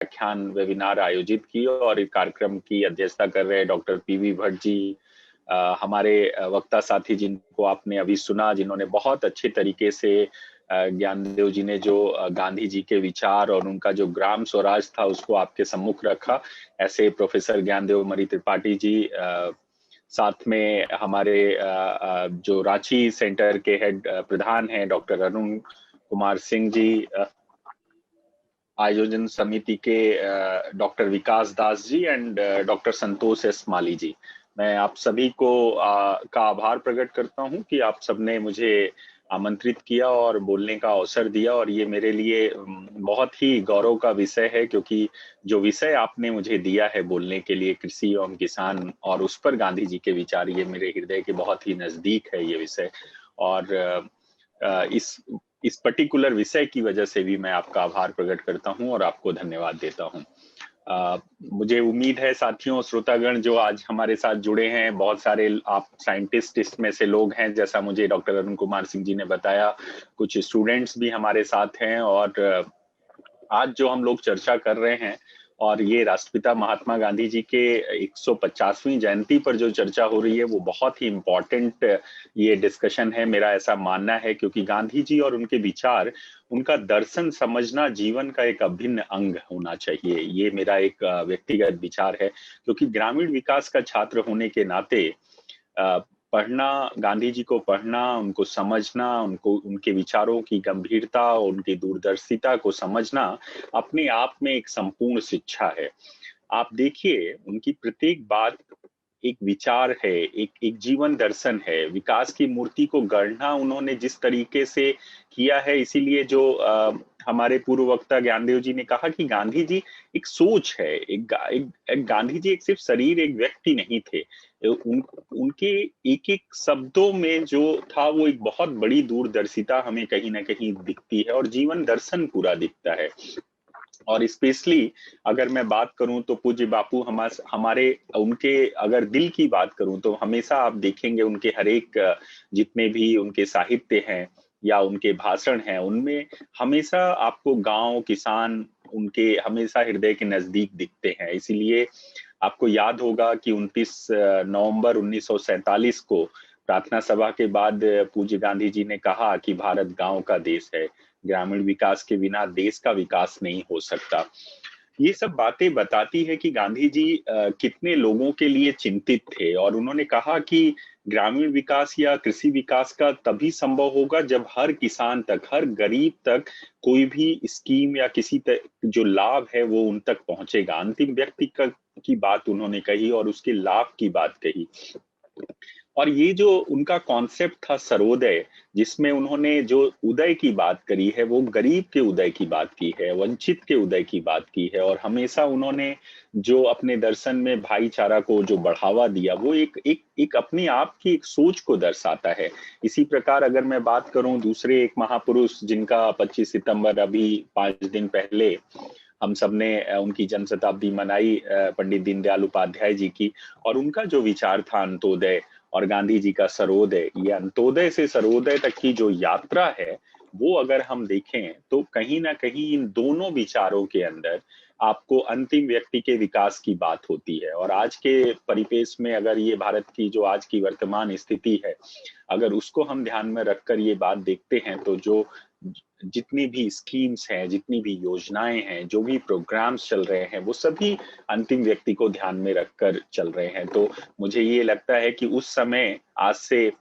व्याख्यान वेबिनार आयोजित की और इस कार्यक्रम की अध्यक्षता कर रहे डॉक्टर पीवी भट्ट जी, हमारे वक्ता साथी जिनको आपने अभी सुना, जिन्होंने बहुत अच्छे तरीके से ज्ञानदेव जी ने जो गांधी जी के विचार और उनका जो ग्राम स्वराज था उसको आपके सम्मुख रखा। ऐसे प्रोफेसर ज्ञानदेव मरी त्रिपाठी जी, साथ में हमारे जो रांची सेंटर के हेड प्रधान हैं डॉक्टर अरुण कुमार सिंह जी, आयोजन समिति के doctor Vikas Das ji and doctor Santosh S Mali ji. मैं आप सभी को का आभार प्रकट करता हूं कि आप सबने मुझे आमंत्रित किया और बोलने का अवसर दिया, और ये मेरे लिए बहुत ही गौरव का विषय है, क्योंकि जो विषय आपने मुझे दिया है बोलने के लिए, कृषि एवं किसान और उस पर गांधी जी के विचार, ये मेरे हृदय के बहुत ही नजदीक है ये विषय। और इस पर्टिकुलर विषय की वजह से भी मैं आपका आभार प्रकट करता हूं और आपको धन्यवाद देता हूं। मुझे उम्मीद है साथियों, श्रोतागण जो आज हमारे साथ जुड़े हैं, बहुत सारे आप साइंटिस्ट इसमें से लोग हैं, जैसा मुझे डॉक्टर अरुण कुमार सिंह जी ने बताया। कुछ स्टूडेंट्स भी हमारे साथ हैं, और आज जो हम लोग चर्चा कर रहे हैं, और ये राष्ट्रपिता महात्मा गांधी जी के 150वीं जयंती पर जो चर्चा हो रही है, वो बहुत ही इम्पोर्टेंट ये डिस्कशन है, मेरा ऐसा मानना है, क्योंकि गांधी जी और उनके विचार, उनका दर्शन समझना जीवन का एक अभिन्न अंग होना चाहिए। ये मेरा एक व्यक्तिगत विचार है, क्योंकि ग्रामीण विकास का छात्र होने के नाते पढ़ना, गांधी जी को पढ़ना, उनको समझना, उनको उनके विचारों की गंभीरता, उनकी दूरदर्शिता को समझना अपने आप में एक संपूर्ण शिक्षा है। आप देखिए, उनकी प्रत्येक बात एक विचार है, एक एक जीवन दर्शन है। विकास की मूर्ति को गढ़ना उन्होंने जिस तरीके से किया है, इसीलिए जो हमारे पूर्व वक्ता ज्ञानदेव जी ने कहा कि गांधी जी एक सोच है, एक गांधी जी एक सिर्फ शरीर, एक व्यक्ति नहीं थे। उनके एक एक शब्दों में जो था, वो एक बहुत बड़ी दूरदर्शिता हमें कहीं ना कहीं दिखती है, और जीवन दर्शन पूरा दिखता है। और स्पेशली अगर मैं बात करूं तो पूज्य बापू हमारे उनके अगर दिल की बात करूं तो हमेशा आप देखेंगे उनके हर एक जितने भी उनके साहित्य हैं या उनके भाषण हैं, उनमें हमेशा आपको गांव, किसान उनके हमेशा हृदय के नजदीक दिखते हैं। इसीलिए आपको याद होगा कि 29 नवंबर 1947 को प्रार्थना सभा के बाद पूज्य गांधी जी ने कहा कि भारत गांव का देश है, ग्रामीण विकास के बिना देश का विकास नहीं हो सकता। ये सब बातें बताती है कि गांधी जी कितने लोगों के लिए चिंतित थे, और उन्होंने कहा कि ग्रामीण विकास या कृषि विकास का तभी संभव होगा जब हर किसान तक, हर गरीब तक कोई भी स्कीम या किसी जो लाभ है वो उन तक पहुंचेगा। अंतिम व्यक्ति की बात उन्होंने कही और उसके लाभ की बात कही। और ये जो उनका कॉन्सेप्ट था सर्वोदय, जिसमें उन्होंने जो उदय की बात करी है, वो गरीब के उदय की बात की है, वंचित के उदय की बात की है। और हमेशा उन्होंने जो अपने दर्शन में भाईचारा को जो बढ़ावा दिया, वो एक अपने आप की एक सोच को दर्शाता है। इसी प्रकार अगर मैं बात करूं दूसरे एक महापुरुष जिनका 25 सितंबर अभी 5 दिन पहले हम सबने उनकी जन्म शताब्दी मनाई, पंडित दीनदयाल उपाध्याय जी की, और उनका जो विचार था अंत्योदय, और गांधी जी का सर्वोदय, ये अंत्योदय से सर्वोदय तक की जो यात्रा है, वो अगर हम देखें तो कहीं ना कहीं इन दोनों विचारों के अंदर आपको अंतिम व्यक्ति के विकास की बात होती है। और आज के परिपेक्ष में अगर ये भारत की जो आज की वर्तमान स्थिति है, अगर उसको हम ध्यान में रखकर ये बात देखते हैं, तो जो जितनी भी स्कीम्स हैं, जितनी भी योजनाएं हैं, जो भी प्रोग्राम्स चल रहे हैं, वो सभी अंतिम व्यक्ति को ध्यान में रखकर चल रहे हैं। तो मुझे ये लगता है कि उस समय, आज से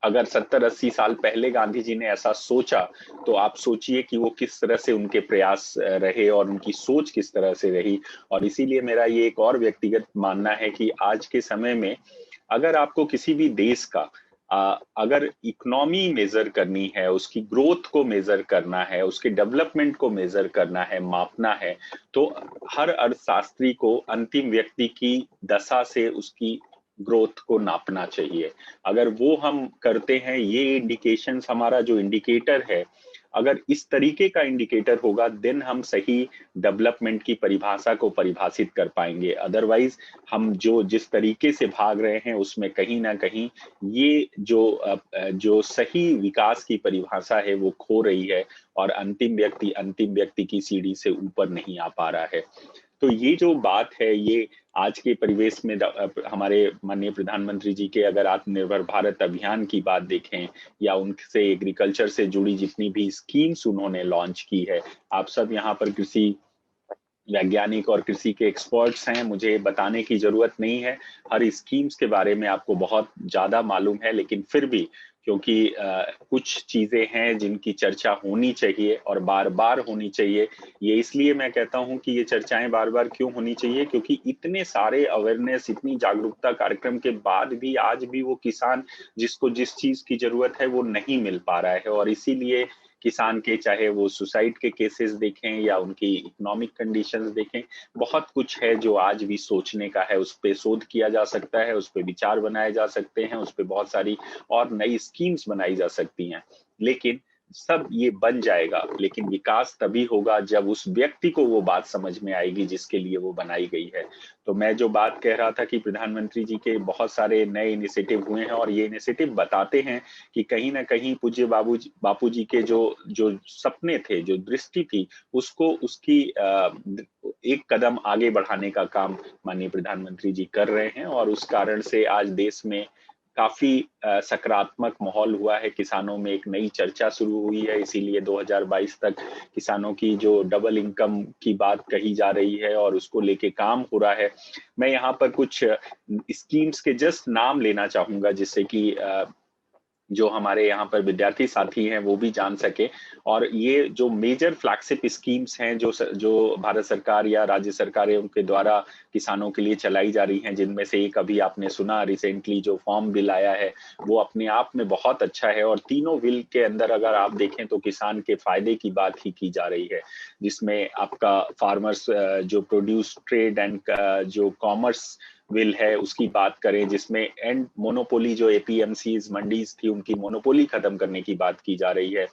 अगर 70-80 साल पहले गांधी जी ने ऐसा सोचा, तो आप सोचिए कि वो किस तरह से उनके प्रयास रहे और उनकी सोच किस तरह से रही। और इसीलिए मेरा ये एक और व्यक्तिगत मानना है कि आज के समय में अगर आपको किसी भी देश का अगर इकोनॉमी मेजर करनी है, उसकी ग्रोथ को मेजर करना है, उसके डेवलपमेंट को मेजर करना है, मापना है, तो हर अर्थशास्त्री को अंतिम व्यक्ति की दशा से उसकी ग्रोथ को नापना चाहिए। अगर वो हम करते हैं, ये इंडिकेशंस, हमारा जो इंडिकेटर है अगर इस तरीके का इंडिकेटर होगा देन हम सही डेवलपमेंट की परिभाषा को परिभाषित कर पाएंगे। अदरवाइज हम जिस तरीके से भाग रहे हैं उसमें कहीं ना कहीं ये जो सही विकास की परिभाषा है वो खो रही है और अंतिम व्यक्ति की सीढ़ी से ऊपर नहीं आ पा रहा है। तो ये जो बात है ये आज के परिवेश में हमारे माननीय प्रधानमंत्री जी के अगर आत्मनिर्भर भारत अभियान की बात देखें या उनसे एग्रीकल्चर से जुड़ी जितनी भी स्कीम्स उन्होंने लॉन्च की है, आप सब यहाँ पर कृषि वैज्ञानिक और कृषि के एक्सपर्ट्स हैं, मुझे बताने की जरूरत नहीं है। हर स्कीम्स के बारे में आपको बहुत ज्यादा मालूम है, लेकिन फिर भी क्योंकि कुछ चीजें हैं जिनकी चर्चा होनी चाहिए और बार बार होनी चाहिए। ये इसलिए मैं कहता हूं कि ये चर्चाएं बार बार क्यों होनी चाहिए, क्योंकि इतने सारे अवेयरनेस, इतनी जागरूकता कार्यक्रम के बाद भी आज भी वो किसान जिसको जिस चीज की जरूरत है वो नहीं मिल पा रहा है। और इसीलिए किसान के चाहे वो सुसाइड के केसेस देखें या उनकी इकोनॉमिक कंडीशंस देखें, बहुत कुछ है जो आज भी सोचने का है। उस पर शोध किया जा सकता है, उस पर विचार बनाए जा सकते हैं, उस पर बहुत सारी और नई स्कीम्स बनाई जा सकती हैं। लेकिन सब ये बन जाएगा, लेकिन विकास तभी होगा जब उस व्यक्ति को वो बात समझ में आएगी जिसके लिए वो बनाई गई है। तो मैं जो बात कह रहा था कि प्रधानमंत्री जी के बहुत सारे नए इनिशिएटिव हुए हैं और ये इनिशिएटिव बताते हैं कि कहीं ना कहीं पूज्य बापू जी के जो जो सपने थे, जो दृष्टि थी, उसको उसकी एक कदम आगे बढ़ाने का काम माननीय प्रधानमंत्री जी कर रहे हैं। और उस कारण से आज देश में काफी सकारात्मक माहौल हुआ है, किसानों में एक नई चर्चा शुरू हुई है। इसीलिए 2022 तक किसानों की जो डबल इनकम की बात कही जा रही है और उसको लेके काम हो रहा है। मैं यहाँ पर कुछ स्कीम्स के जस्ट नाम लेना चाहूंगा जिससे कि जो हमारे यहाँ पर विद्यार्थी साथी हैं वो भी जान सके। और ये जो मेजर फ्लैगशिप स्कीम्स हैं जो भारत सरकार या राज्य सरकारें उनके द्वारा किसानों के लिए चलाई जा रही हैं, जिनमें से एक अभी आपने सुना रिसेंटली जो फार्म बिल आया है वो अपने आप में बहुत अच्छा है। और तीनों बिल के अंदर अगर आप देखें तो किसान के फायदे की बात ही की जा रही है, जिसमें आपका फार्मर्स जो प्रोड्यूस ट्रेड एंड जो कॉमर्स बिल है उसकी बात करें, जिसमें एंड मोनोपोली जो एपीएमसीज मंडीज थी उनकी मोनोपोली खत्म करने की बात की जा रही है।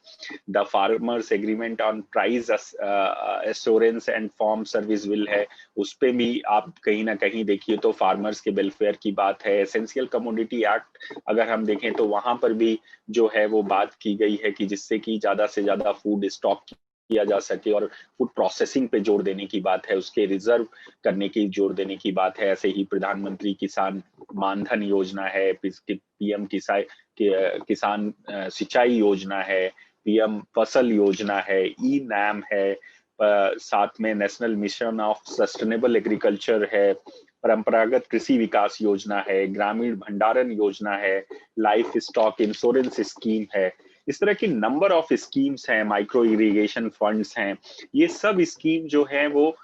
The farmers agreement on price assurance and farm service bill है, उस पे भी आप कहीं ना कहीं देखिए तो फार्मर्स के वेलफेयर की बात है। एसेंशियल कमोडिटी एक्ट अगर हम देखें तो वहां पर भी जो है वो बात की गई है कि जिससे कि ज्यादा से ज्यादा फूड स्टॉक किया जा सके और फूड प्रोसेसिंग पे जोर देने की बात है, उसके रिजर्व करने की जोर देने की बात है। ऐसे ही प्रधानमंत्री किसान मानधन योजना है, पीएम किसान सिंचाई योजना है, पीएम फसल योजना है, ई नैम है, साथ में national mission of sustainable agriculture है, परंपरागत कृषि विकास योजना है, ग्रामीण भंडारण योजना है, लाइफ स्टॉक इंश्योरेंस स्कीम है। इस तरह की नंबर ऑफ स्कीम्स हैं, माइक्रो इरिगेशन फंड्स हैं। ये सब स्कीम जो है वो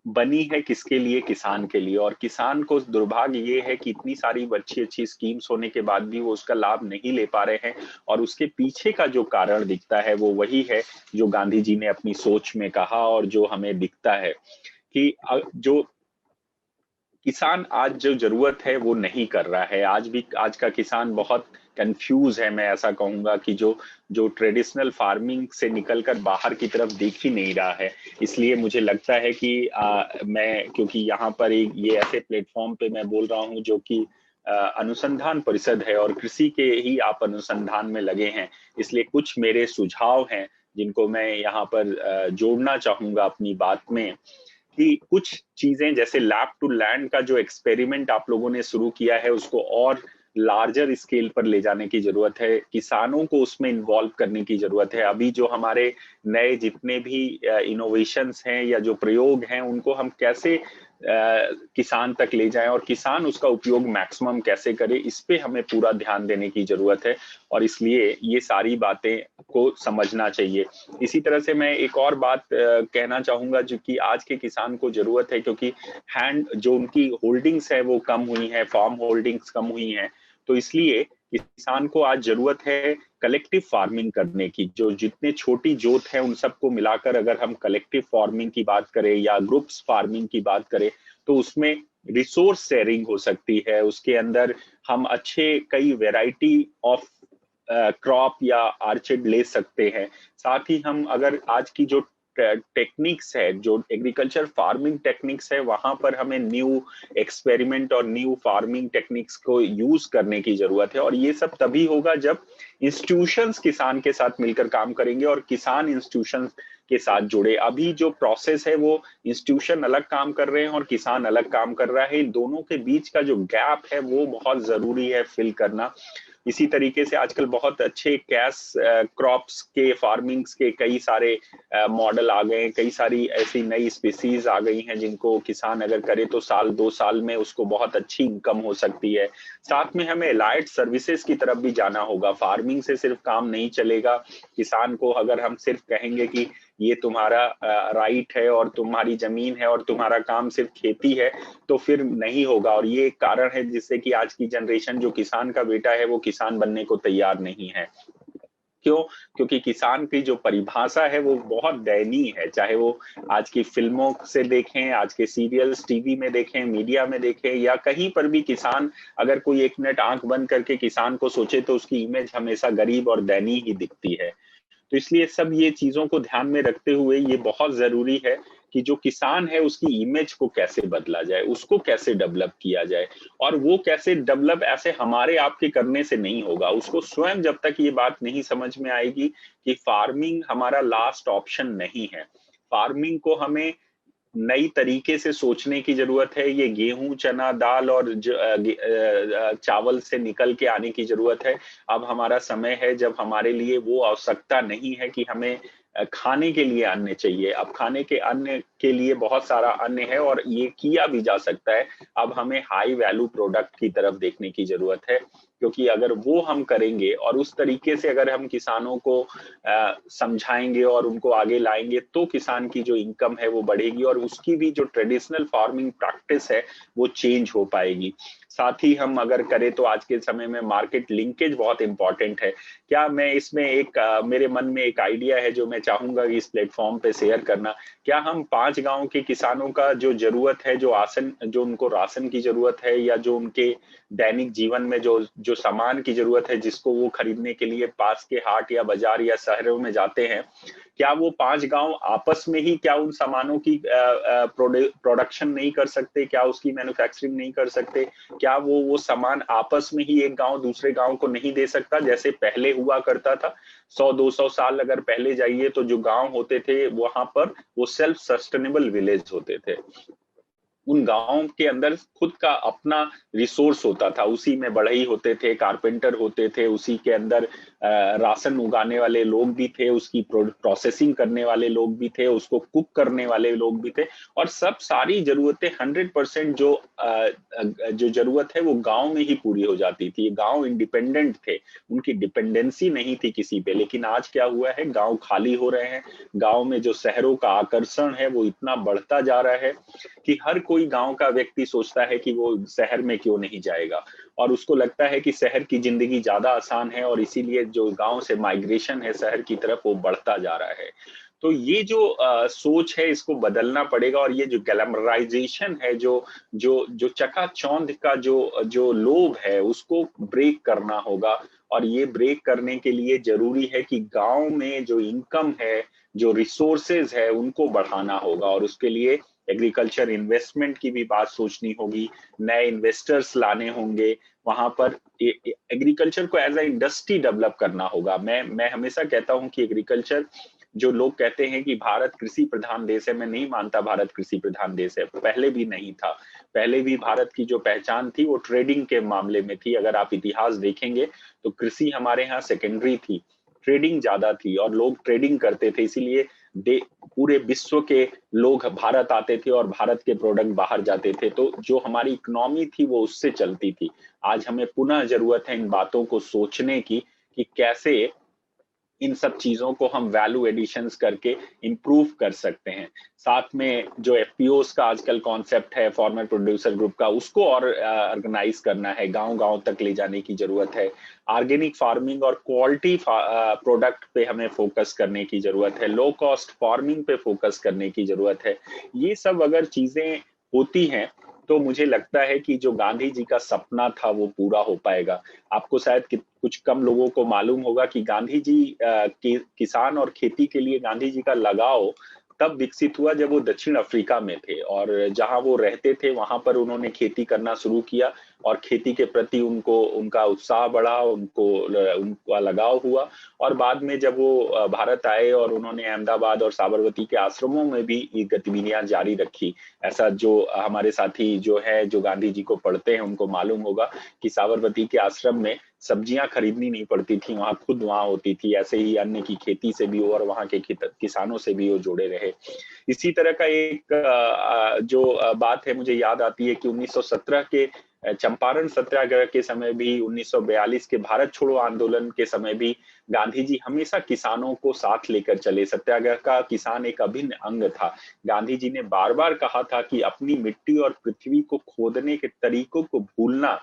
बनी है किसके लिए? किसान के लिए। और किसान को दुर्भाग्य ये है कि इतनी सारी अच्छी अच्छी स्कीम्स होने के बाद भी वो उसका लाभ नहीं ले पा रहे हैं। और उसके पीछे का जो कारण दिखता है वो वही है जो गांधी जी ने अपनी सोच में कहा और जो हमें दिखता है कि जो किसान आज जो जरूरत है वो नहीं कर रहा है। आज भी आज का किसान बहुत कंफ्यूज है। मैं ऐसा कहूंगा कि जो जो ट्रेडिशनल फार्मिंग से निकलकर बाहर की तरफ देख ही नहीं रहा है। इसलिए मुझे लगता है कि मैं क्योंकि यहाँ पर एक ये ऐसे प्लेटफॉर्म पे मैं बोल रहा हूँ जो कि अनुसंधान परिषद है और कृषि के ही आप अनुसंधान में लगे हैं, इसलिए कुछ मेरे सुझाव हैं जिनको मैं यहाँ पर जोड़ना चाहूंगा अपनी बात में। कि कुछ चीजें जैसे लैब टू लैंड का जो एक्सपेरिमेंट आप लोगों ने शुरू किया है उसको और लार्जर स्केल पर ले जाने की जरूरत है, किसानों को उसमें इन्वॉल्व करने की जरूरत है। अभी जो हमारे नए जितने भी इनोवेशंस हैं या जो प्रयोग हैं उनको हम कैसे किसान तक ले जाएं और किसान उसका उपयोग मैक्सिमम कैसे करे, इस पे हमें पूरा ध्यान देने की जरूरत है। और इसलिए ये सारी बातें को समझना चाहिए। इसी तरह से मैं एक और बात कहना चाहूंगा जो कि आज के किसान को जरूरत है, क्योंकि हैंड जो उनकी होल्डिंग्स है वो कम हुई है, फार्म होल्डिंग्स कम हुई हैं, तो इसलिए किसान को आज जरूरत है कलेक्टिव फार्मिंग करने की। जो जितने छोटी जोत है उन सबको मिलाकर अगर हम कलेक्टिव फार्मिंग की बात करें या ग्रुप्स फार्मिंग की बात करें तो उसमें रिसोर्स शेयरिंग हो सकती है। उसके अंदर हम अच्छे कई वैरायटी ऑफ क्रॉप या आर्चर्ड ले सकते हैं। साथ ही हम अगर आज की जो टेक्निक्स है, जो एग्रीकल्चर फार्मिंग टेक्निक्स है, वहां पर हमें न्यू एक्सपेरिमेंट और न्यू फार्मिंग टेक्निक्स को यूज करने की जरूरत है। और ये सब तभी होगा जब इंस्टीट्यूशंस किसान के साथ मिलकर काम करेंगे और किसान इंस्टीट्यूशंस के साथ जुड़े। अभी जो प्रोसेस है वो इंस्टीट्यूशन अलग काम कर रहे हैं और किसान अलग काम कर रहा है। इन दोनों के बीच का जो गैप है वो बहुत जरूरी है फिल करना। इसी तरीके से आजकल बहुत अच्छे कैश क्रॉप्स के फार्मिंग्स के कई सारे मॉडल आ गए हैं, कई सारी ऐसी नई स्पीसीज आ गई हैं जिनको किसान अगर करे तो साल 2 साल में उसको बहुत अच्छी इनकम हो सकती है। साथ में हमें एलाइड सर्विसेज की तरफ भी जाना होगा। फार्मिंग से सिर्फ काम नहीं चलेगा। किसान को अगर हम सिर्फ कहेंगे कि ये तुम्हारा राइट है और तुम्हारी जमीन है और तुम्हारा काम सिर्फ खेती है, तो फिर नहीं होगा। और ये एक कारण है जिससे कि आज की जनरेशन जो किसान का बेटा है वो किसान बनने को तैयार नहीं है। क्यों? क्योंकि किसान की जो परिभाषा है वो बहुत दयनीय है। चाहे वो आज की फिल्मों से देखें, आज के सीरियल्स टीवी में देखें, मीडिया में देखें, या कहीं पर भी किसान, अगर कोई एक मिनट आंख बंद करके किसान को सोचे तो उसकी इमेज हमेशा गरीब और दयनीय ही दिखती है। तो इसलिए सब ये चीजों को ध्यान में रखते हुए ये बहुत जरूरी है कि जो किसान है उसकी इमेज को कैसे बदला जाए, उसको कैसे डेवलप किया जाए। और वो कैसे डेवलप ऐसे हमारे आपके करने से नहीं होगा। उसको स्वयं जब तक ये बात नहीं समझ में आएगी कि फार्मिंग हमारा लास्ट ऑप्शन नहीं है, फार्मिंग को हमें नई तरीके से सोचने की जरूरत है। ये गेहूं, चना, दाल और चावल से निकल के आने की जरूरत है। अब हमारा समय है जब हमारे लिए वो आवश्यकता नहीं है कि हमें खाने के लिए अन्न चाहिए। अब खाने के अन्न के लिए बहुत सारा अन्न है और ये किया भी जा सकता है। अब हमें हाई वैल्यू प्रोडक्ट की तरफ देखने की जरूरत है, क्योंकि अगर वो हम करेंगे और उस तरीके से अगर हम किसानों को समझाएंगे और उनको आगे लाएंगे तो किसान की जो इनकम है वो बढ़ेगी और उसकी भी जो ट्रेडिशनल फार्मिंग प्रैक्टिस है वो चेंज हो पाएगी। साथ ही हम अगर करें तो आज के समय में मार्केट लिंकेज बहुत इंपॉर्टेंट है। क्या मैं इसमें एक मेरे मन में एक आइडिया है जो मैं चाहूंगा कि इस प्लेटफॉर्म पे शेयर करना। क्या हम 5 गांव के किसानों का जो जरूरत है, जो उनको राशन की जरूरत है या जो उनके दैनिक जीवन में जो सामान की जरूरत है जिसको वो खरीदने के लिए पास के हाट या बाजार या शहरों में जाते हैं, क्या वो 5 गांव आपस में ही क्या उन सामानों की प्रोडक्शन नहीं कर सकते? क्या उसकी मैन्युफैक्चरिंग नहीं कर सकते? क्या वो सामान आपस में ही एक गांव दूसरे गांव को नहीं दे सकता जैसे पहले हुआ करता था? 100-200 साल अगर पहले जाइए तो जो गांव होते थे वहां पर वो सेल्फ सस्टेनेबल विलेज होते थे। उन गांवों के अंदर खुद का अपना रिसोर्स होता था, उसी में बढ़ई होते थे, कारपेंटर होते थे, उसी के अंदर राशन उगाने वाले लोग भी थे, उसकी प्रोसेसिंग करने वाले लोग भी थे, उसको कुक करने वाले लोग भी थे। और सब सारी जरूरतें 100% जो जरूरत है वो गांव में ही पूरी हो जाती थी। गांव इंडिपेंडेंट थे, उनकी डिपेंडेंसी नहीं थी किसी पे। लेकिन आज क्या हुआ है, गांव खाली हो रहे हैं। गांव में जो शहरों का आकर्षण है वो इतना बढ़ता जा रहा है कि हर कोई गांव का व्यक्ति सोचता है कि वो शहर में क्यों नहीं जाएगा, और उसको लगता है कि शहर की जिंदगी ज्यादा आसान है और इसीलिए जो गांव से माइग्रेशन है शहर की तरफ वो बढ़ता जा रहा है। तो ये जो सोच है इसको बदलना पड़ेगा। और ये जो ग्लैमराइजेशन है, जो जो जो चकाचौंध का जो लोभ है उसको ब्रेक करना होगा। और ये ब्रेक करने के लिए जरूरी है कि गांव में जो इनकम है, जो रिसोर्सेज है उनको बढ़ाना होगा। और उसके लिए एग्रीकल्चर इन्वेस्टमेंट की भी बात सोचनी होगी, नए इन्वेस्टर्स लाने होंगे वहां पर। एग्रीकल्चर को एज अ इंडस्ट्री डेवलप करना होगा। मैं हमेशा कहता हूं कि एग्रीकल्चर, जो लोग कहते हैं कि भारत कृषि प्रधान देश है, मैं नहीं मानता भारत कृषि प्रधान देश है। पहले भी नहीं था। पहले भी भारत की जो पहचान थी वो ट्रेडिंग के मामले में थी। अगर आप इतिहास देखेंगे तो कृषि हमारे यहाँ सेकेंडरी थी, ट्रेडिंग ज्यादा थी और लोग ट्रेडिंग करते थे। इसीलिए पूरे विश्व के लोग भारत आते थे और भारत के प्रोडक्ट बाहर जाते थे। तो जो हमारी इकोनॉमी थी वो उससे चलती थी। आज हमें पुनः जरूरत है इन बातों को सोचने की कि कैसे इन सब चीजों को हम वैल्यू एडिशंस करके इंप्रूव कर सकते हैं। साथ में जो एफपीओस का आजकल कॉन्सेप्ट है, फार्मर प्रोड्यूसर ग्रुप का, उसको और ऑर्गेनाइज करना है, गांव गांव तक ले जाने की जरूरत है। ऑर्गेनिक फार्मिंग और क्वालिटी प्रोडक्ट पे हमें फोकस करने की जरूरत है। लो कॉस्ट फार्मिंग पे फोकस करने की जरूरत है। ये सब अगर चीजें होती हैं तो मुझे लगता है कि जो गांधी जी का सपना था वो पूरा हो पाएगा। आपको शायद कुछ कम लोगों को मालूम होगा कि गांधी जी किसान और खेती के लिए गांधी जी का लगाव तब विकसित हुआ जब वो दक्षिण अफ्रीका में थे, और जहां वो रहते थे वहां पर उन्होंने खेती करना शुरू किया और खेती के प्रति उनको उनका उत्साह बढ़ा, उनका लगाव हुआ। और बाद में जब वो भारत आए और उन्होंने अहमदाबाद और साबरमती के आश्रमों में भी ये गतिविधियां जारी रखी। ऐसा जो हमारे साथी जो है जो गांधी जी को पढ़ते हैं उनको मालूम होगा कि साबरमती के आश्रम में सब्जियां खरीदनी नहीं पड़ती थी, वहां खुद वहां होती थी। ऐसे ही अन्न की खेती से भी और वहां के किसानों से भी वो जुड़े रहे। इसी तरह का एक जो बात है मुझे याद आती है कि 1917 के चंपारण सत्याग्रह के समय भी, 1942 के भारत छोड़ो आंदोलन के समय भी गांधी जी हमेशा किसानों को साथ लेकर चले। सत्याग्रह का किसान एक अभिन्न अंग था। गांधी जी ने बार बार कहा था कि अपनी मिट्टी और पृथ्वी को खोदने के तरीकों को भूलना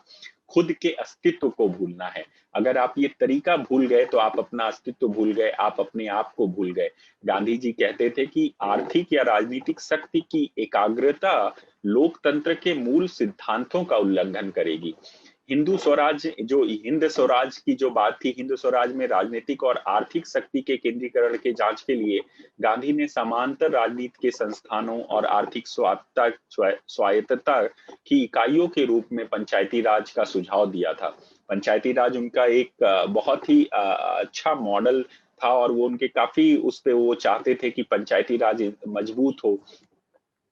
खुद के अस्तित्व को भूलना है। अगर आप ये तरीका भूल गए तो आप अपना अस्तित्व भूल गए, आप अपने आप को भूल गए। गांधी जी कहते थे कि आर्थिक या राजनीतिक शक्ति की एकाग्रता लोकतंत्र के मूल सिद्धांतों का उल्लंघन करेगी। हिंदू स्वराज जो हिंद स्वराज की जो बात थी, हिंदू स्वराज में राजनीतिक और आर्थिक शक्ति के केंद्रीकरण के जांच के लिए गांधी ने समांतर राजनीति के संस्थानों और आर्थिक स्वायत्तता की इकाइयों के रूप में पंचायती राज का सुझाव दिया था। पंचायती राज उनका एक बहुत ही अच्छा मॉडल था, और वो उनके काफी उस पे वो चाहते थे कि पंचायती राज मजबूत हो,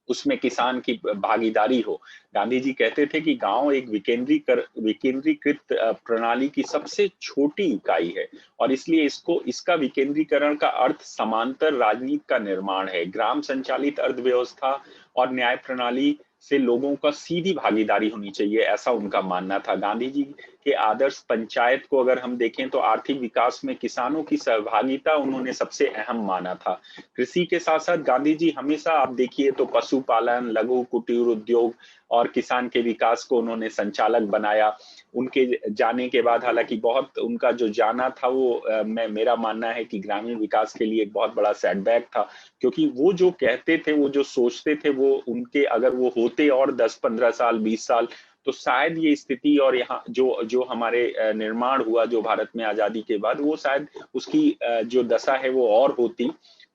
उसमें किसान की भागीदारी हो। गांधी जी कहते थे कि गांव एक विकेंद्रीकृत प्रणाली की सबसे छोटी इकाई है, और इसलिए इसका विकेंद्रीकरण का अर्थ समांतर राजनीति का निर्माण है। ग्राम संचालित अर्थव्यवस्था और न्याय प्रणाली से लोगों का सीधी भागीदारी होनी चाहिए, ऐसा उनका मानना था। गांधी जी के आदर्श पंचायत को अगर हम देखें तो आर्थिक विकास में किसानों की सहभागिता उन्होंने सबसे अहम माना था। कृषि के साथ साथ गांधी जी हमेशा, आप देखिए तो पशुपालन, लघु कुटीर उद्योग और किसान के विकास को उन्होंने संचालक बनाया। उनके जाने के बाद हालांकि बहुत उनका जो जाना था वो मेरा मानना है कि ग्रामीण विकास के लिए एक बहुत बड़ा सेटबैक था, क्योंकि वो जो कहते थे, वो जो सोचते थे, वो उनके अगर वो होते और 10-15 साल 20 साल तो शायद ये स्थिति और यहाँ जो जो हमारे निर्माण हुआ जो भारत में आजादी के बाद, वो शायद उसकी जो दशा है वो और होती,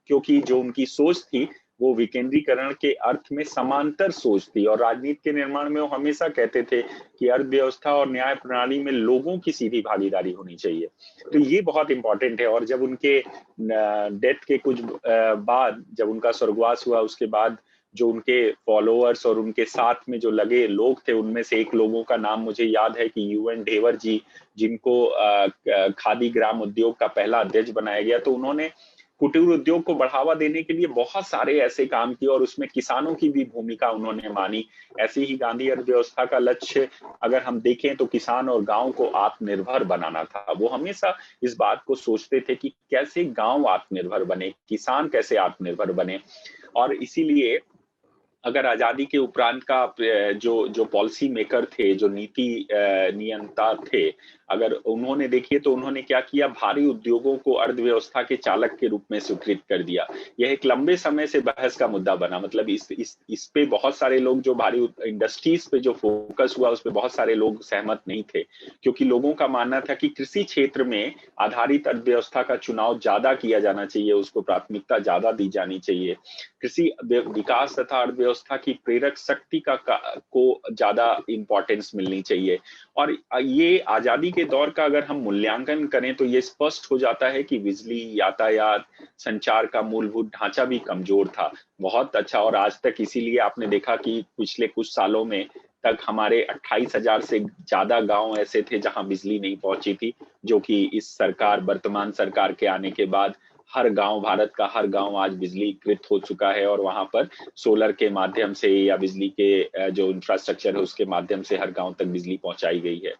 क्योंकि जो उनकी सोच थी वो विकेंद्रीकरण के अर्थ में समांतर सोच थी। और राजनीति के निर्माण में वो हमेशा कहते थे कि अर्थव्यवस्था और न्याय प्रणाली में लोगों की सीधी भागीदारी होनी चाहिए। तो ये बहुत इंपॉर्टेंट है। और जब उनके डेथ के कुछ बाद, जब उनका स्वर्गवास हुआ, उसके बाद जो उनके फॉलोअर्स और उनके साथ में जो लगे लोग थे, उनमें से एक लोगों का नाम मुझे याद है कि यूएन ढेवर जी, जिनको खादी ग्राम उद्योग का पहला अध्यक्ष बनाया गया। तो उन्होंने कुटीर उद्योग को बढ़ावा देने के लिए बहुत सारे ऐसे काम किए, और उसमें किसानों की भी भूमिका उन्होंने मानी। ऐसे ही गांधी अर्थव्यवस्था का लक्ष्य अगर हम देखें तो किसान और गांव को आत्मनिर्भर बनाना था। वो हमेशा इस बात को सोचते थे कि कैसे गांव आत्मनिर्भर बने, किसान कैसे आत्मनिर्भर बने। और इसीलिए अगर आजादी के उपरांत का जो जो पॉलिसी मेकर थे, जो नीति नियंता थे, अगर उन्होंने देखिए तो उन्होंने क्या किया, भारी उद्योगों को अर्थव्यवस्था के चालक के रूप में स्वीकृत कर दिया। यह एक लंबे समय से बहस का मुद्दा बना। मतलब इस पे बहुत सारे लोग, जो भारी इंडस्ट्रीज पे जो फोकस हुआ उस पे बहुत सारे लोग सहमत नहीं थे, क्योंकि लोगों का मानना था कि कृषि क्षेत्र में आधारित अर्थव्यवस्था का चुनाव ज्यादा किया जाना चाहिए, उसको प्राथमिकता ज्यादा दी जानी चाहिए। कृषि विकास तथा अर्थव्यवस्था की प्रेरक शक्ति को ज्यादा इंपॉर्टेंस मिलनी चाहिए। और ये आजादी के दौर का अगर हम मूल्यांकन करें तो ये स्पष्ट हो जाता है कि बिजली, यातायात, संचार का मूलभूत ढांचा भी कमजोर था। बहुत अच्छा, और आज तक इसीलिए आपने देखा कि पिछले कुछ सालों में तक हमारे 28,000 से ज्यादा गांव ऐसे थे जहां बिजली नहीं पहुंची थी, जो कि इस वर्तमान सरकार के आने के बाद हर गांव, भारत का हर गांव आज बिजलीकृत हो चुका है, और वहां पर सोलर के माध्यम से या बिजली के जो इंफ्रास्ट्रक्चर है उसके माध्यम से हर गांव तक बिजली पहुंचाई गई है।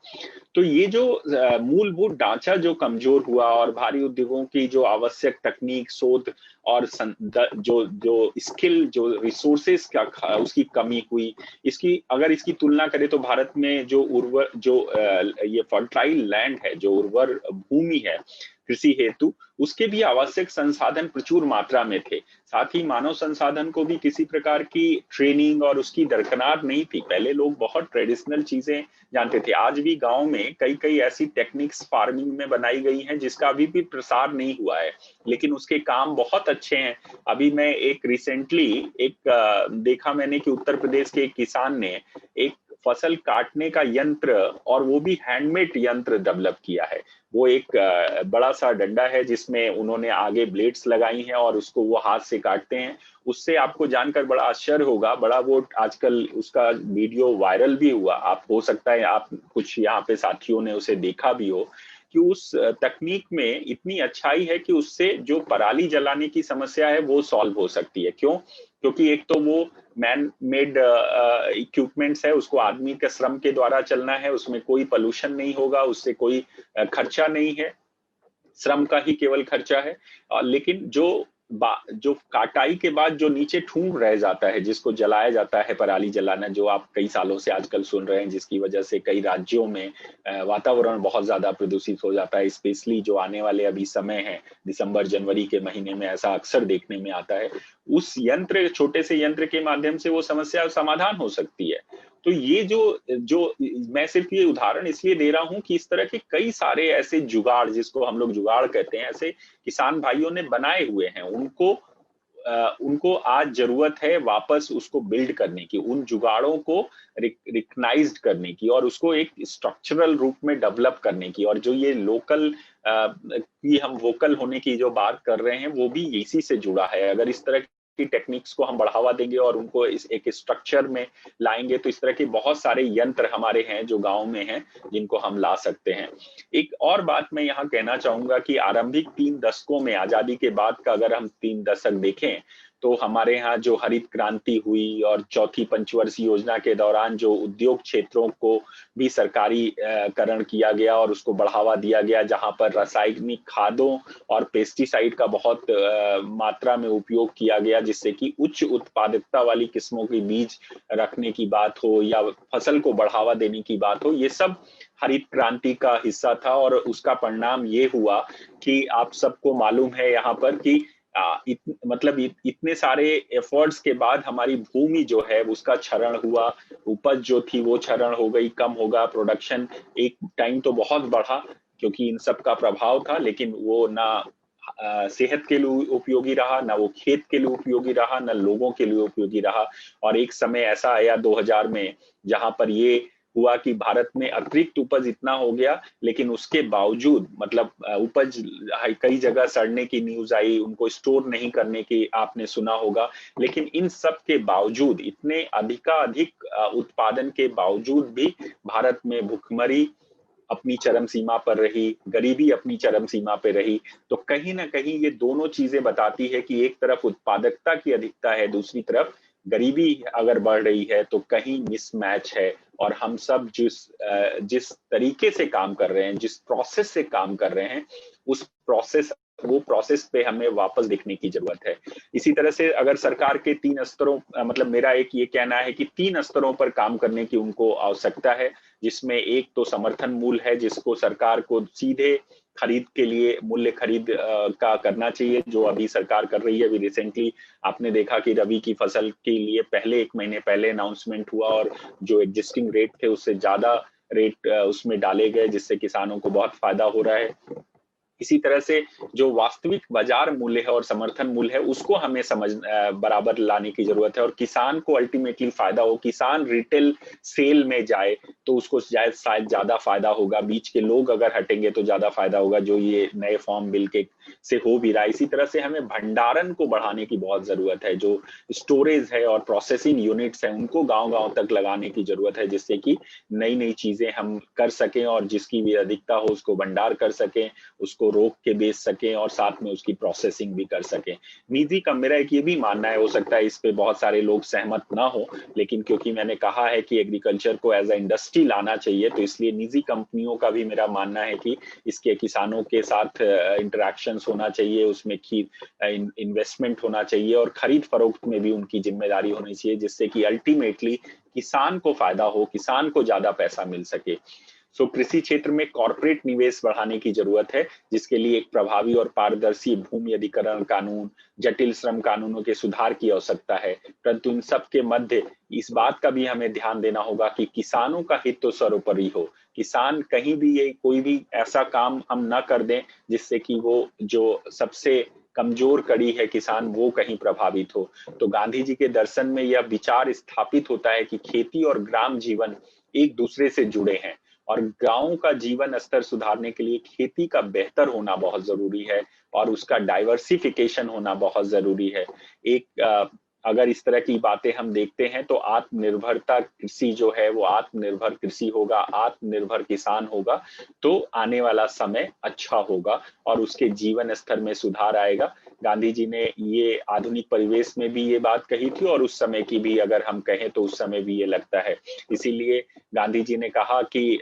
तो ये जो मूलभूत ढांचा जो कमजोर हुआ, और भारी उद्योगों की जो आवश्यक तकनीक, शोध और जो जो स्किल, जो रिसोर्सेस का उसकी कमी हुई, इसकी तुलना करें तो भारत में जो ये फर्टाइल लैंड है, जो उर्वर भूमि है, कृषि हेतु, उसके भी आवश्यक संसाधन प्रचुर मात्रा में थे। साथ ही मानव संसाधन को भी किसी प्रकार की ट्रेनिंग और उसकी दरकिनार नहीं थी। पहले लोग बहुत ट्रेडिशनल चीजें जानते थे। आज भी गांव में कई कई ऐसी टेक्निक्स फार्मिंग में बनाई गई हैं जिसका अभी भी प्रसार नहीं हुआ है, लेकिन उसके काम बहुत अच्छे हैं। अभी मैं एक रिसेंटली एक देखा मैंने कि उत्तर प्रदेश के एक किसान ने एक फसल काटने का यंत्र, और वो भी हैंडमेड यंत्र डेवलप किया है। वो एक बड़ा सा डंडा है जिसमें उन्होंने आगे ब्लेड्स लगाई हैं और उसको वो हाथ से काटते हैं। उससे आपको जानकर बड़ा आश्चर्य होगा, बड़ा वो आजकल उसका वीडियो वायरल भी हुआ। आप हो सकता है आप कुछ यहाँ पे साथियों ने उसे देखा भी हो कि उस तकनीक में इतनी अच्छाई है कि उससे जो पराली जलाने की समस्या है वो सॉल्व हो सकती है। क्यों? क्योंकि एक तो वो मैन मेड इक्विपमेंट्स है, उसको आदमी के श्रम के द्वारा चलना है, उसमें कोई पोल्यूशन नहीं होगा, उससे कोई खर्चा नहीं है, श्रम का ही केवल खर्चा है। लेकिन जो काटाई के बाद जो नीचे ठूंठ रह जाता है, जिसको जलाया जाता है, पराली जलाना, जो आप कई सालों से आजकल सुन रहे हैं, जिसकी वजह से कई राज्यों में वातावरण बहुत ज्यादा प्रदूषित हो जाता है। स्पेशली जो आने वाले अभी समय है, दिसंबर जनवरी के महीने में ऐसा अक्सर देखने में आता है। उस यंत्र, छोटे से यंत्र के माध्यम से वो समस्या समाधान हो सकती है। तो ये जो जो मैं सिर्फ ये उदाहरण इसलिए दे रहा हूं कि इस तरह के कई सारे ऐसे जुगाड़, जिसको हम लोग जुगाड़ कहते हैं, ऐसे किसान भाइयों ने बनाए हुए हैं। उनको आज जरूरत है वापस उसको बिल्ड करने की, उन जुगाड़ों को रिकग्नाइज्ड करने की, और उसको एक स्ट्रक्चरल रूप में डेवलप करने की। और जो ये लोकल की हम वोकल होने की जो बात कर रहे हैं, वो भी इसी से जुड़ा है। अगर इस तरह की टेक्निक्स को हम बढ़ावा देंगे और उनको इस एक स्ट्रक्चर में लाएंगे, तो इस तरह के बहुत सारे यंत्र हमारे हैं जो गांव में हैं, जिनको हम ला सकते हैं। एक और बात मैं यहाँ कहना चाहूंगा कि आरंभिक 3 दशकों में, आजादी के बाद का अगर हम 3 दशक देखें, तो हमारे यहाँ जो हरित क्रांति हुई और चौथी पंचवर्षीय योजना के दौरान जो उद्योग क्षेत्रों को भी सरकारी करण किया गया और उसको बढ़ावा दिया गया, जहां पर रासायनिक खादों और पेस्टिसाइड का बहुत मात्रा में उपयोग किया गया, जिससे कि उच्च उत्पादकता वाली किस्मों के बीज रखने की बात हो या फसल को बढ़ावा देने की बात हो, ये सब हरित क्रांति का हिस्सा था। और उसका परिणाम ये हुआ कि आप सबको मालूम है यहाँ पर कि इतने सारे एफर्ट्स के बाद हमारी भूमि जो है उसका क्षरण हुआ, उपज जो थी वो क्षरण हो गई, कम होगा, प्रोडक्शन एक टाइम तो बहुत बढ़ा क्योंकि इन सब का प्रभाव था, लेकिन वो ना सेहत के लिए उपयोगी रहा, ना वो खेत के लिए उपयोगी रहा, ना लोगों के लिए उपयोगी रहा। और एक समय ऐसा आया 2000 में, जहां पर ये हुआ कि भारत में अतिरिक्त उपज इतना हो गया, लेकिन उसके बावजूद उपज कई जगह सड़ने की न्यूज आई, उनको स्टोर नहीं करने की आपने सुना होगा। लेकिन इन सब के बावजूद, इतने अधिक उत्पादन के बावजूद भी भारत में भुखमरी अपनी चरम सीमा पर रही, गरीबी अपनी चरम सीमा पर रही। तो कहीं ना कहीं ये दोनों चीजें बताती है कि एक तरफ उत्पादकता की अधिकता है, दूसरी तरफ गरीबी अगर बढ़ रही है तो कहीं मिसमैच है। और हम सब जिस तरीके से काम कर रहे हैं, जिस प्रोसेस से काम कर रहे हैं, वो प्रोसेस पे हमें वापस देखने की जरूरत है। इसी तरह से अगर सरकार के 3 स्तरों, मेरा एक ये कहना है कि 3 स्तरों पर काम करने की उनको आवश्यकता है, जिसमें एक तो समर्थन मूल्य है, जिसको सरकार को सीधे खरीद के लिए मूल्य खरीद का करना चाहिए, जो अभी सरकार कर रही है। अभी रिसेंटली आपने देखा कि रबी की फसल के लिए पहले 1 महीने पहले अनाउंसमेंट हुआ, और जो एग्जिस्टिंग रेट थे उससे ज्यादा रेट उसमें डाले गए, जिससे किसानों को बहुत फायदा हो रहा है। इसी तरह से जो वास्तविक बाजार मूल्य है और समर्थन मूल्य है, उसको हमें बराबर लाने की जरूरत है, और किसान को अल्टीमेटली फायदा हो। किसान रिटेल सेल में जाए तो उसको शायद ज्यादा फायदा होगा, बीच के लोग अगर हटेंगे तो ज्यादा फायदा होगा, जो ये नए फॉर्म बिल के से हो भी रहा है। इसी तरह से हमें भंडारण को बढ़ाने की बहुत जरूरत है, जो स्टोरेज है और प्रोसेसिंग यूनिट्स है उनको गांव गांव तक लगाने की जरूरत है, जिससे कि नई नई चीजें हम कर सकें, और जिसकी भी अधिकता हो उसको भंडार कर सकें, उसको रोक के बेच सकें, और साथ में उसकी प्रोसेसिंग भी कर सकें। निजी का मेरा एक ये भी मानना है, हो सकता है इस पे बहुत सारे लोग सहमत ना हो, लेकिन क्योंकि मैंने कहा है कि एग्रीकल्चर को एज अ इंडस्ट्री लाना चाहिए, तो इसलिए निजी कंपनियों का भी मेरा मानना है कि इसके किसानों के साथ इंटरेक्शन होना चाहिए, उसमें इन्वेस्टमेंट होना चाहिए, और खरीद फरोख्त में भी उनकी जिम्मेदारी होनी चाहिए, जिससे कि अल्टीमेटली किसान को फायदा हो, किसान को ज्यादा पैसा मिल सके। सो कृषि क्षेत्र में कॉर्पोरेट निवेश बढ़ाने की जरूरत है, जिसके लिए एक प्रभावी और पारदर्शी भूमि अधिग्रहण कानून, जटिल श्रम कानूनों के सुधार की आवश्यकता है। परंतु इन सब के मध्य इस बात का भी हमें ध्यान देना होगा कि किसानों का हित तो सर्वोपरि हो। किसान कहीं भी ये कोई भी ऐसा काम हम ना कर दें जिससे कि वो जो सबसे कमजोर कड़ी है किसान, वो कहीं प्रभावित हो। तो गांधी जी के दर्शन में यह विचार स्थापित होता है कि खेती और ग्राम जीवन एक दूसरे से जुड़े हैं, और गांव का जीवन स्तर सुधारने के लिए खेती का बेहतर होना बहुत जरूरी है और उसका डाइवर्सिफिकेशन होना बहुत जरूरी है। एक अगर इस तरह की बातें हम देखते हैं तो आत्मनिर्भरता कृषि जो है वो आत्मनिर्भर कृषि होगा, आत्मनिर्भर किसान होगा, तो आने वाला समय अच्छा होगा और उसके जीवन स्तर में सुधार आएगा। गांधी जी ने ये आधुनिक परिवेश में भी ये बात कही थी और उस समय की भी अगर हम कहें तो उस समय भी ये लगता है। इसीलिए गांधी जी ने कहा कि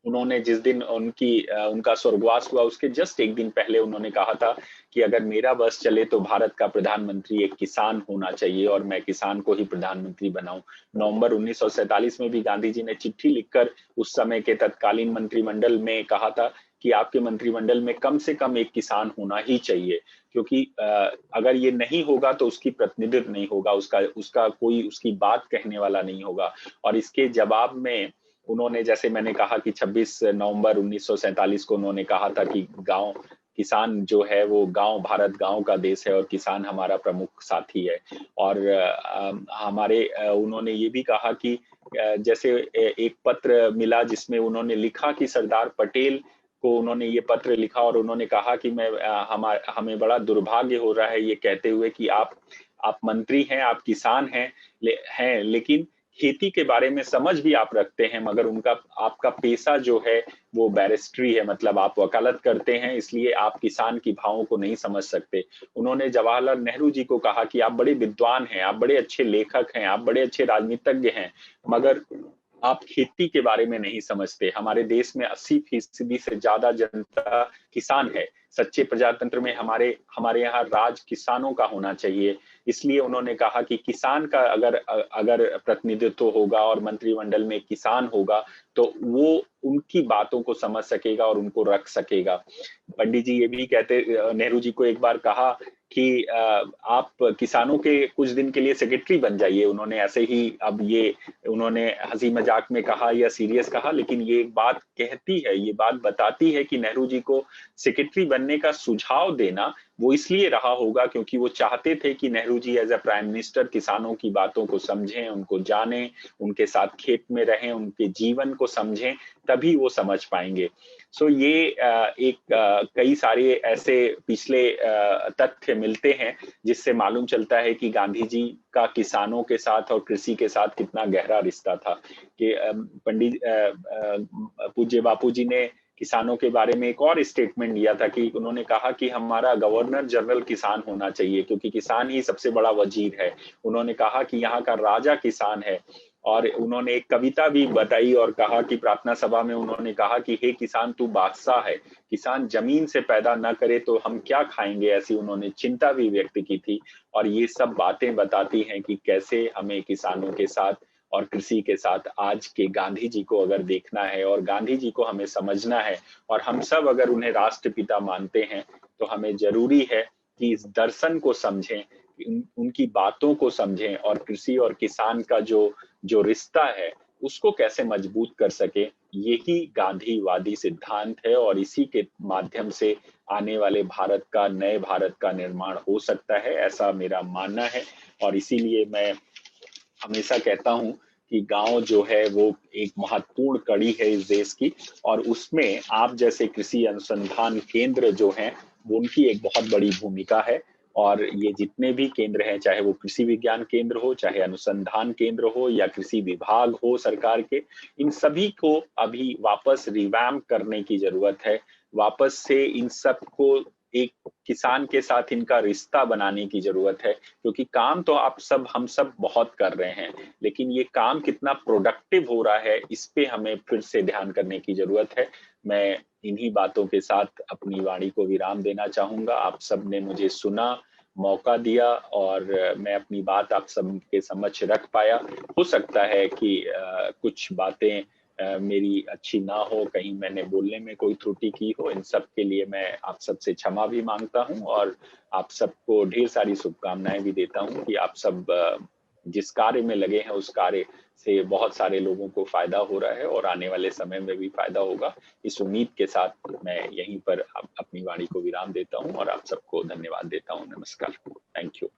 उन्होंने जिस दिन उनका स्वर्गवास हुआ उसके जस्ट एक दिन पहले उन्होंने कहा था कि अगर मेरा बस चले तो भारत का प्रधानमंत्री एक किसान होना चाहिए और मैं किसान को ही प्रधानमंत्री बनाऊं। नवंबर 1947 में भी गांधी जी ने चिट्ठी लिखकर उस समय के तत्कालीन मंत्रिमंडल में कहा था कि आपके मंत्रिमंडल में कम से कम एक किसान होना ही चाहिए, क्योंकि अगर ये नहीं होगा तो उसकी प्रतिनिधित्व नहीं होगा, उसका उसका कोई उसकी बात कहने वाला नहीं होगा। और इसके जवाब में उन्होंने, जैसे मैंने कहा कि 26 नवंबर 1947 को उन्होंने कहा था कि गांव किसान जो है वो भारत गांव का देश है और किसान हमारा प्रमुख साथी है। और हमारे उन्होंने ये भी कहा कि जैसे एक पत्र मिला जिसमें उन्होंने लिखा कि सरदार पटेल को उन्होंने ये पत्र लिखा और उन्होंने कहा कि हमें बड़ा दुर्भाग्य हो रहा है ये कहते हुए कि आप मंत्री हैं, आप किसान हैं, लेकिन खेती के बारे में समझ भी आप रखते हैं, मगर आपका पेशा जो है वो बैरिस्ट्री है, मतलब आप वकालत करते हैं, इसलिए आप किसान की भावों को नहीं समझ सकते। उन्होंने जवाहरलाल नेहरू जी को कहा कि आप बड़े विद्वान हैं, आप बड़े अच्छे लेखक हैं, आप बड़े अच्छे राजनीतिज्ञ हैं, मगर आप खेती के बारे में नहीं समझते। हमारे देश में 80% से ज्यादा जनता किसान है। सच्चे प्रजातंत्र में हमारे यहाँ राज किसानों का होना चाहिए। इसलिए उन्होंने कहा कि किसान का अगर प्रतिनिधित्व होगा और मंत्रिमंडल में किसान होगा तो वो उनकी बातों को समझ सकेगा और उनको रख सकेगा। पंडित जी ये भी नेहरू जी को एक बार कहा कि आप किसानों के कुछ दिन के लिए सेक्रेटरी बन जाइए। उन्होंने ऐसे ही, अब ये उन्होंने हंसी मजाक में कहा या सीरियस कहा, लेकिन ये एक बात कहती है, ये बात बताती है कि नेहरू जी को सेक्रेटरी बनने का सुझाव देना वो इसलिए रहा होगा क्योंकि वो चाहते थे कि Nehru ji as a prime minister किसानों की बातों को समझें, उनको जानें, उनके साथ खेत में रहें, उनके जीवन को समझें, तभी वो समझ पाएंगे। सो ये कई सारे ऐसे पिछले तथ्य मिलते हैं जिससे मालूम चलता है कि गांधी जी का किसानों के साथ और कृषि के साथ कितना गहरा रिश्ता था। कि पूज्य बापू जी ने किसानों के बारे में एक और स्टेटमेंट दिया था कि उन्होंने कहा कि हमारा गवर्नर जनरल किसान होना चाहिए क्योंकि किसान ही सबसे बड़ा वजीर है। उन्होंने कहा कि यहाँ का राजा किसान है। और उन्होंने एक कविता भी बताई और कहा कि प्रार्थना सभा में उन्होंने कहा कि हे किसान तू बादशाह है, किसान जमीन से पैदा न करे तो हम क्या खाएंगे, ऐसी उन्होंने चिंता भी व्यक्त की थी। और ये सब बातें बताती हैं कि कैसे हमें किसानों के साथ और कृषि के साथ आज के गांधी जी को अगर देखना है और गांधी जी को हमें समझना है और हम सब अगर उन्हें राष्ट्रपिता मानते हैं तो हमें जरूरी है कि इस दर्शन को समझें, उनकी बातों को समझें और कृषि और किसान का जो रिश्ता है उसको कैसे मजबूत कर सके। यही गांधीवादी सिद्धांत है और इसी के माध्यम से आने वाले भारत का, नए भारत का निर्माण हो सकता है, ऐसा मेरा मानना है। और इसीलिए मैं हमेशा कहता हूं कि गांव जो है वो एक महत्वपूर्ण कड़ी है इस देश की, और उसमें आप जैसे कृषि अनुसंधान केंद्र जो हैं वो उनकी एक बहुत बड़ी भूमिका है। और ये जितने भी केंद्र हैं, चाहे वो कृषि विज्ञान केंद्र हो, चाहे अनुसंधान केंद्र हो या कृषि विभाग हो सरकार के, इन सभी को अभी वापस रिवैम्प करने की जरूरत है। वापस से इन सब को एक किसान के साथ इनका रिश्ता बनाने की जरूरत है, क्योंकि काम तो हम सब बहुत कर रहे हैं, लेकिन ये काम कितना प्रोडक्टिव हो रहा है इस पे हमें फिर से ध्यान करने की जरूरत है। मैं इन्हीं बातों के साथ अपनी वाणी को विराम देना चाहूंगा। आप सब ने मुझे सुना, मौका दिया और मैं अपनी बात आप सबके समक्ष रख पाया। हो सकता है कि कुछ बातें मेरी अच्छी ना हो, कहीं मैंने बोलने में कोई त्रुटि की हो, इन सब के लिए मैं आप सबसे क्षमा भी मांगता हूँ और आप सबको ढेर सारी शुभकामनाएं भी देता हूँ कि आप सब जिस कार्य में लगे हैं उस कार्य से बहुत सारे लोगों को फायदा हो रहा है और आने वाले समय में भी फायदा होगा। इस उम्मीद के साथ मैं यहीं पर अपनी वाणी को विराम देता हूँ और आप सबको धन्यवाद देता हूँ। नमस्कार। Thank you.